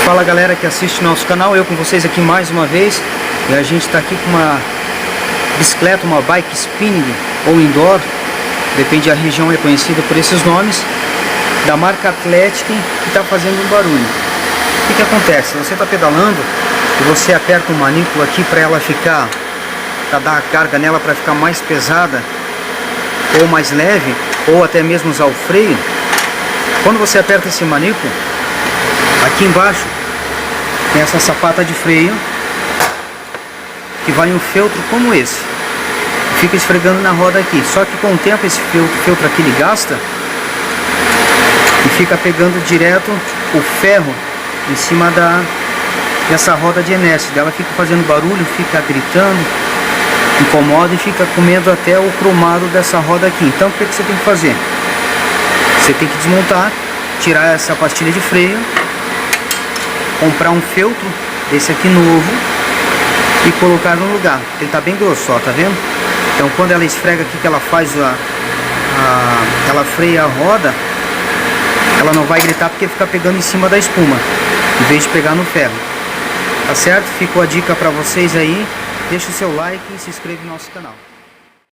Fala galera que assiste nosso canal, eu com vocês aqui mais uma vez. E a gente está aqui com uma bicicleta, uma bike spinning ou indoor, depende da região, é conhecida por esses nomes, da marca Athletic, que está fazendo um barulho. O que acontece? Você está pedalando e você aperta o manípulo aqui para ela ficar, para dar a carga nela, para ficar mais pesada ou mais leve, ou até mesmo usar o freio. Quando você aperta esse manípulo, aqui embaixo tem essa sapata de freio que vai um feltro como esse, fica esfregando na roda aqui. Só que com o tempo esse feltro aqui ele gasta e fica pegando direto o ferro em cima dessa roda de inércia. Ela fica fazendo barulho, fica gritando, incomoda e fica comendo até o cromado dessa roda aqui. Então o que você tem que fazer? Você tem que desmontar, tirar essa pastilha de freio, comprar um feltro desse aqui novo e colocar no lugar. Ele está bem grosso, ó, tá vendo? Então quando ela esfrega aqui, que ela faz ela freia a roda, ela não vai gritar porque fica pegando em cima da espuma em vez de pegar no ferro. Tá certo? Ficou a dica para vocês aí. Deixa o seu like e se inscreve no nosso canal.